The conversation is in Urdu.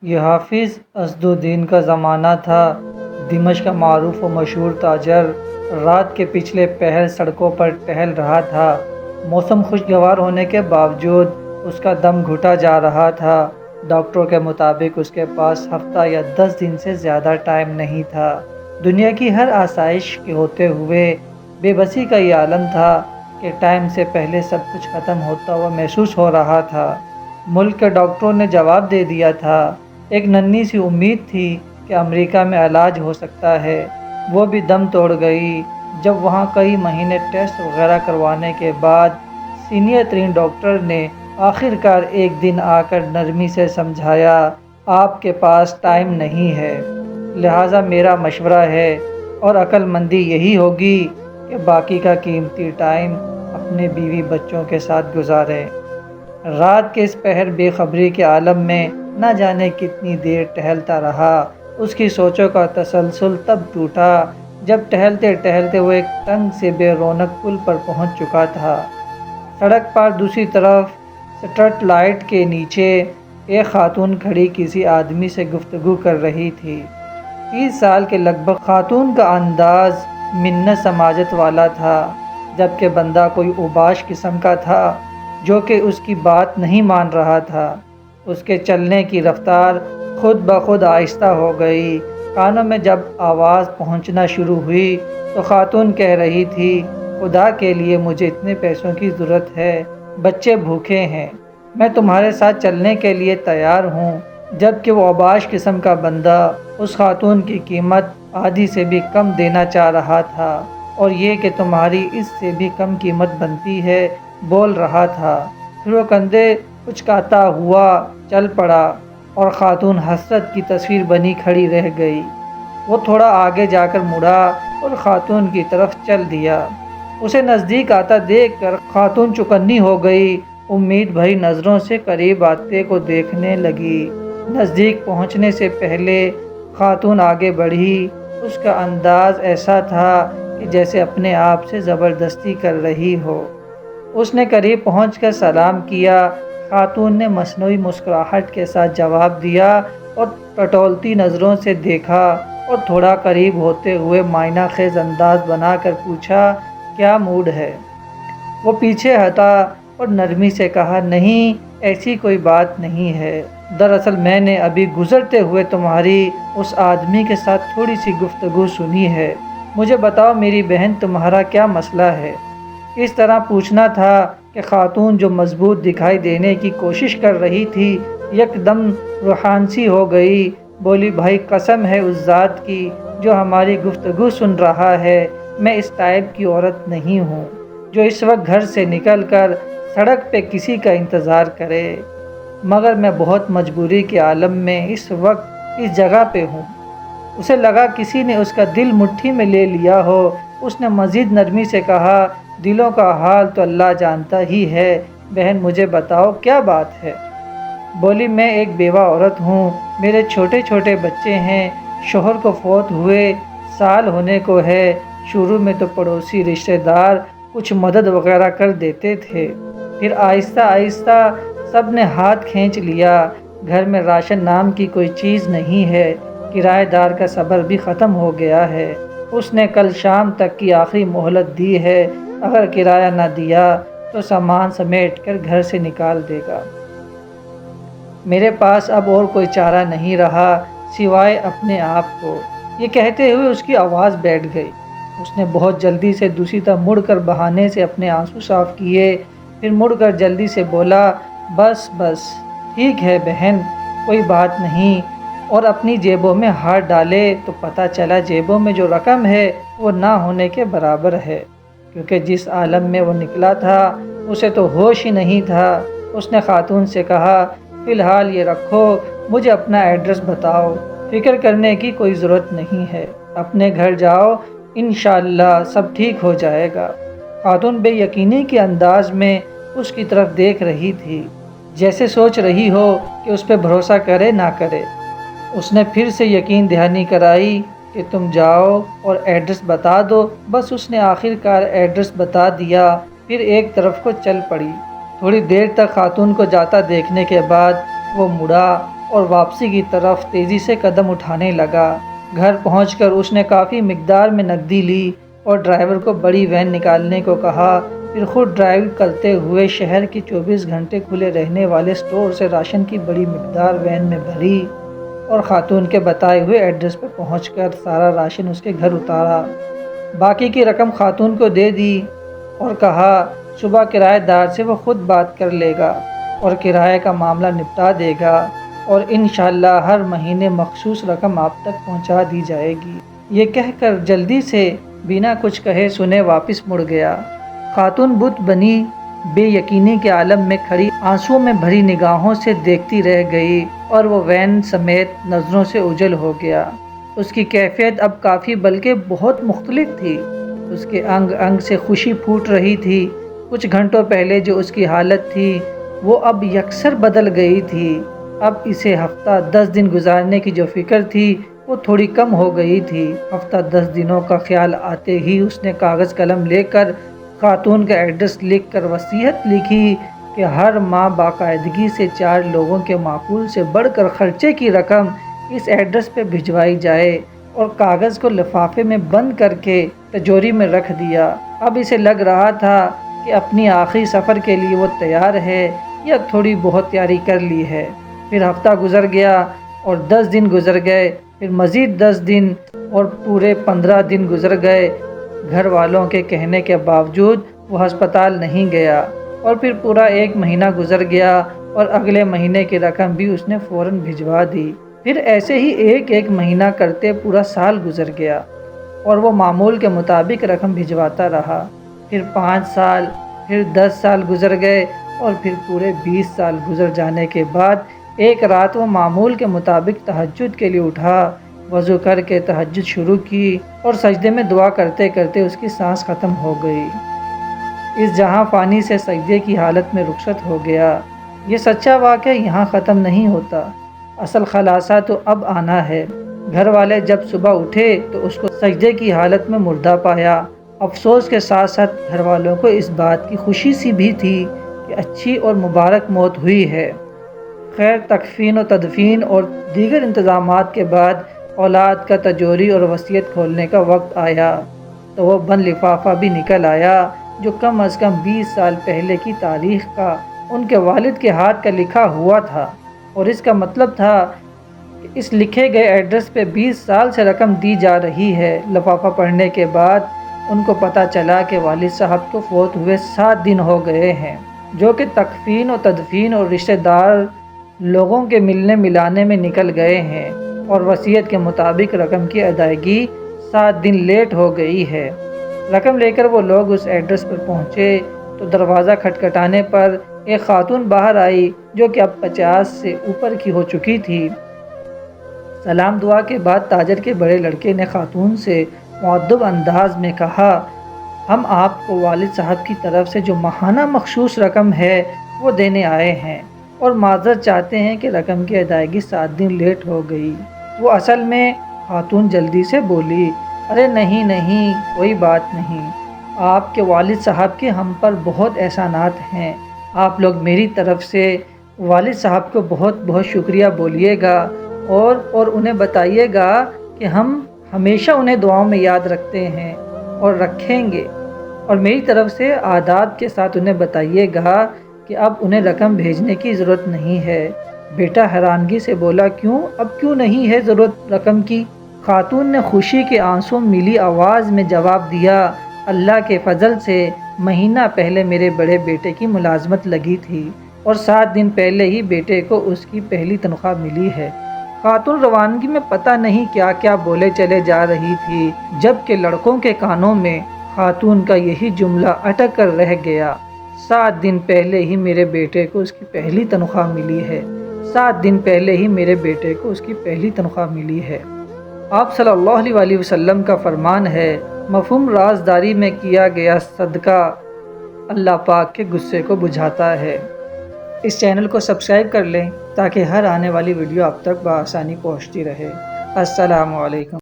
یہ حافظ اسد الدین کا زمانہ تھا۔ دمشق کا معروف و مشہور تاجر رات کے پچھلے پہر سڑکوں پر ٹہل رہا تھا۔ موسم خوشگوار ہونے کے باوجود اس کا دم گھٹا جا رہا تھا۔ ڈاکٹروں کے مطابق اس کے پاس ہفتہ یا 10 دن سے زیادہ ٹائم نہیں تھا۔ دنیا کی ہر آسائش کے ہوتے ہوئے بے بسی کا یہ عالم تھا کہ ٹائم سے پہلے سب کچھ ختم ہوتا ہوا محسوس ہو رہا تھا۔ ملک کے ڈاکٹروں نے جواب دے دیا تھا۔ ایک ننھی سی امید تھی کہ امریکہ میں علاج ہو سکتا ہے، وہ بھی دم توڑ گئی جب وہاں کئی مہینے ٹیسٹ وغیرہ کروانے کے بعد سینئر ترین ڈاکٹر نے آخر کار ایک دن آ کر نرمی سے سمجھایا، آپ کے پاس ٹائم نہیں ہے، لہٰذا میرا مشورہ ہے اور عقل مندی یہی ہوگی کہ باقی کا قیمتی ٹائم اپنے بیوی بچوں کے ساتھ گزاریں۔ رات کے اس پہر بے خبری کے عالم میں نہ جانے کتنی دیر ٹہلتا رہا۔ اس کی سوچوں کا تسلسل تب ٹوٹا جب ٹہلتے ٹہلتے وہ ایک تنگ سے بے رونق پل پر پہنچ چکا تھا۔ سڑک پر دوسری طرف سٹریٹ لائٹ کے نیچے ایک خاتون کھڑی کسی آدمی سے گفتگو کر رہی تھی۔ 30 سال کے لگ بھگ خاتون کا انداز منت سماجت والا تھا، جبکہ بندہ کوئی اوباش قسم کا تھا جو کہ اس کی بات نہیں مان رہا تھا۔ اس کے چلنے کی رفتار خود بخود آہستہ ہو گئی۔ کانوں میں جب آواز پہنچنا شروع ہوئی تو خاتون کہہ رہی تھی، خدا کے لیے مجھے اتنے پیسوں کی ضرورت ہے، بچے بھوکے ہیں، میں تمہارے ساتھ چلنے کے لیے تیار ہوں۔ جبکہ وہ اوباش قسم کا بندہ اس خاتون کی قیمت آدھی سے بھی کم دینا چاہ رہا تھا، اور یہ کہ تمہاری اس سے بھی کم قیمت بنتی ہے بول رہا تھا۔ پھر وہ کندھے اچکاتا ہوا چل پڑا اور خاتون حسرت کی تصویر بنی کھڑی رہ گئی۔ وہ تھوڑا آگے جا کر مڑا اور خاتون کی طرف چل دیا۔ اسے نزدیک آتا دیکھ کر خاتون چوکنی ہو گئی، امید بھری نظروں سے قریب آتے کو دیکھنے لگی۔ نزدیک پہنچنے سے پہلے خاتون آگے بڑھی۔ اس کا انداز ایسا تھا کہ جیسے اپنے آپ سے زبردستی کر رہی ہو۔ اس نے قریب پہنچ کر سلام کیا۔ خاتون نے مصنوعی مسکراہٹ کے ساتھ جواب دیا اور ٹٹولتی نظروں سے دیکھا اور تھوڑا قریب ہوتے ہوئے معائنہ خیز انداز بنا کر پوچھا، کیا موڈ ہے؟ وہ پیچھے ہٹا اور نرمی سے کہا، نہیں ایسی کوئی بات نہیں ہے، دراصل میں نے ابھی گزرتے ہوئے تمہاری اس آدمی کے ساتھ تھوڑی سی گفتگو سنی ہے، مجھے بتاؤ میری بہن تمہارا کیا مسئلہ ہے؟ اس طرح پوچھنا تھا کہ خاتون جو مضبوط دکھائی دینے کی کوشش کر رہی تھی یک دم روحانسی ہو گئی، بولی، بھائی قسم ہے اس ذات کی جو ہماری گفتگو سن رہا ہے، میں اس ٹائپ کی عورت نہیں ہوں جو اس وقت گھر سے نکل کر سڑک پہ کسی کا انتظار کرے، مگر میں بہت مجبوری کے عالم میں اس وقت اس جگہ پہ ہوں۔ اسے لگا کسی نے اس کا دل مٹھی میں لے لیا ہو۔ اس نے مزید نرمی سے کہا، دلوں کا حال تو اللہ جانتا ہی ہے، بہن مجھے بتاؤ کیا بات ہے؟ بولی، میں ایک بیوہ عورت ہوں، میرے چھوٹے چھوٹے بچے ہیں، شوہر کو فوت ہوئے سال ہونے کو ہے۔ شروع میں تو پڑوسی رشتہ دار کچھ مدد وغیرہ کر دیتے تھے، پھر آہستہ آہستہ سب نے ہاتھ کھینچ لیا، گھر میں راشن نام کی کوئی چیز نہیں ہے، کرایہ دار کا صبر بھی ختم ہو گیا ہے، اس نے کل شام تک کی آخری مہلت دی ہے، اگر کرایہ نہ دیا تو سامان سمیٹ کر گھر سے نکال دے گا۔ میرے پاس اب اور کوئی چارہ نہیں رہا سوائے اپنے آپ کو۔ یہ کہتے ہوئے اس کی آواز بیٹھ گئی۔ اس نے بہت جلدی سے دوسری طرف مڑ کر بہانے سے اپنے آنسو صاف کیے، پھر مڑ کر جلدی سے بولا، بس بس ٹھیک ہے بہن، کوئی بات نہیں، اور اپنی جیبوں میں ہاتھ ڈالے تو پتہ چلا جیبوں میں جو رقم ہے وہ نہ ہونے کے برابر ہے، کیونکہ جس عالم میں وہ نکلا تھا اسے تو ہوش ہی نہیں تھا۔ اس نے خاتون سے کہا، فی الحال یہ رکھو، مجھے اپنا ایڈریس بتاؤ، فکر کرنے کی کوئی ضرورت نہیں ہے، اپنے گھر جاؤ، انشاءاللہ سب ٹھیک ہو جائے گا۔ خاتون بے یقینی کے انداز میں اس کی طرف دیکھ رہی تھی، جیسے سوچ رہی ہو کہ اس پہ بھروسہ کرے نہ کرے۔ اس نے پھر سے یقین دہانی کرائی کہ تم جاؤ اور ایڈریس بتا دو۔ بس اس نے آخر کار ایڈریس بتا دیا، پھر ایک طرف کو چل پڑی۔ تھوڑی دیر تک خاتون کو جاتا دیکھنے کے بعد وہ مڑا اور واپسی کی طرف تیزی سے قدم اٹھانے لگا۔ گھر پہنچ کر اس نے کافی مقدار میں نقدی لی اور ڈرائیور کو بڑی وین نکالنے کو کہا، پھر خود ڈرائیو کرتے ہوئے شہر کی 24 گھنٹے کھلے رہنے والے اسٹور سے راشن کی بڑی مقدار وین میں بھری اور خاتون کے بتائے ہوئے ایڈریس پر پہنچ کر سارا راشن اس کے گھر اتارا۔ باقی کی رقم خاتون کو دے دی اور کہا صبح کرایہ دار سے وہ خود بات کر لے گا اور کرایہ کا معاملہ نپٹا دے گا اور انشاءاللہ ہر مہینے مخصوص رقم آپ تک پہنچا دی جائے گی۔ یہ کہہ کر جلدی سے بنا کچھ کہے سنے واپس مڑ گیا۔ خاتون بت بنی بے یقینی کے عالم میں کھڑی آنسوؤں میں بھری نگاہوں سے دیکھتی رہ گئی اور وہ وین سمیت نظروں سے اوجھل ہو گیا۔ اس کی کیفیت اب کافی بلکہ بہت مختلف تھی۔ اس کے انگ انگ سے خوشی پھوٹ رہی تھی۔ کچھ گھنٹوں پہلے جو اس کی حالت تھی وہ اب یکسر بدل گئی تھی۔ اب اسے ہفتہ 10 دن گزارنے کی جو فکر تھی وہ تھوڑی کم ہو گئی تھی۔ ہفتہ 10 دنوں کا خیال آتے ہی اس نے کاغذ قلم لے کر خاتون کا ایڈریس لکھ کر وصیت لکھی کہ ہر ماہ باقاعدگی سے 4 لوگوں کے معقول سے بڑھ کر خرچے کی رقم اس ایڈریس پہ بھجوائی جائے اور کاغذ کو لفافے میں بند کر کے تجوری میں رکھ دیا۔ اب اسے لگ رہا تھا کہ اپنی آخری سفر کے لیے وہ تیار ہے یا تھوڑی بہت تیاری کر لی ہے۔ پھر ہفتہ گزر گیا اور 10 دن گزر گئے، پھر مزید 10 دن اور پورے 15 دن گزر گئے۔ گھر والوں کے کہنے کے باوجود وہ ہسپتال نہیں گیا اور پھر پورا 1 مہینہ گزر گیا اور اگلے مہینے کی رقم بھی اس نے فوراً بھجوا دی۔ پھر ایسے ہی ایک مہینہ کرتے پورا سال گزر گیا اور وہ معمول کے مطابق رقم بھجواتا رہا۔ پھر 5 سال، پھر 10 سال گزر گئے اور پھر پورے 20 سال گزر جانے کے بعد ایک رات وہ معمول کے مطابق تہجد کے لیے اٹھا، وضو کر کے تہجد شروع کی اور سجدے میں دعا کرتے کرتے اس کی سانس ختم ہو گئی۔ اس جہاں فانی سے سجدے کی حالت میں رخصت ہو گیا۔ یہ سچا واقعہ یہاں ختم نہیں ہوتا، اصل خلاصہ تو اب آنا ہے۔ گھر والے جب صبح اٹھے تو اس کو سجدے کی حالت میں مردہ پایا۔ افسوس کے ساتھ ساتھ گھر والوں کو اس بات کی خوشی سی بھی تھی کہ اچھی اور مبارک موت ہوئی ہے۔ خیر، تکفین و تدفین اور دیگر انتظامات کے بعد اولاد کا تجوری اور وصیت کھولنے کا وقت آیا تو وہ بند لفافہ بھی نکل آیا جو کم از کم 20 سال پہلے کی تاریخ کا ان کے والد کے ہاتھ کا لکھا ہوا تھا، اور اس کا مطلب تھا کہ اس لکھے گئے ایڈریس پہ 20 سال سے رقم دی جا رہی ہے۔ لفافہ پڑھنے کے بعد ان کو پتہ چلا کہ والد صاحب کو فوت ہوئے 7 دن ہو گئے ہیں، جو کہ تکفین و تدفین اور رشتہ دار لوگوں کے ملنے ملانے میں نکل گئے ہیں، اور وصیت کے مطابق رقم کی ادائیگی 7 دن لیٹ ہو گئی ہے۔ رقم لے کر وہ لوگ اس ایڈریس پر پہنچے تو دروازہ کھٹکھٹانے پر ایک خاتون باہر آئی جو کہ اب 50 سے اوپر کی ہو چکی تھی۔ سلام دعا کے بعد تاجر کے بڑے لڑکے نے خاتون سے مؤدب انداز میں کہا، ہم آپ کو والد صاحب کی طرف سے جو ماہانہ مخصوص رقم ہے وہ دینے آئے ہیں اور معذرت چاہتے ہیں کہ رقم کی ادائیگی 7 دن لیٹ ہو گئی۔ وہ اصل میں خاتون جلدی سے بولی، ارے نہیں، کوئی بات نہیں، آپ کے والد صاحب کے ہم پر بہت احسانات ہیں، آپ لوگ میری طرف سے والد صاحب کو بہت بہت شکریہ بولیے گا اور انہیں بتائیے گا کہ ہم ہمیشہ انہیں دعاؤں میں یاد رکھتے ہیں اور رکھیں گے، اور میری طرف سے آداب کے ساتھ انہیں بتائیے گا کہ اب انہیں رقم بھیجنے کی ضرورت نہیں ہے۔ بیٹا حیرانگی سے بولا، اب کیوں نہیں ہے ضرورت رقم کی؟ خاتون نے خوشی کے آنسوں ملی آواز میں جواب دیا، اللہ کے فضل سے مہینہ پہلے میرے بڑے بیٹے کی ملازمت لگی تھی اور 7 دن پہلے ہی بیٹے کو اس کی پہلی تنخواہ ملی ہے۔ خاتون روانگی میں پتہ نہیں کیا کیا بولے چلے جا رہی تھی، جبکہ لڑکوں کے کانوں میں خاتون کا یہی جملہ اٹک کر رہ گیا، 7 دن پہلے ہی میرے بیٹے کو اس کی پہلی تنخواہ ملی ہے، 7 دن پہلے ہی میرے بیٹے کو اس کی پہلی تنخواہ ملی ہے۔ آپ صلی اللہ علیہ وسلم کا فرمان ہے، مفہوم رازداری میں کیا گیا صدقہ اللہ پاک کے غصے کو بجھاتا ہے۔ اس چینل کو سبسکرائب کر لیں تاکہ ہر آنے والی ویڈیو آپ تک بآسانی پہنچتی رہے۔ السلام علیکم۔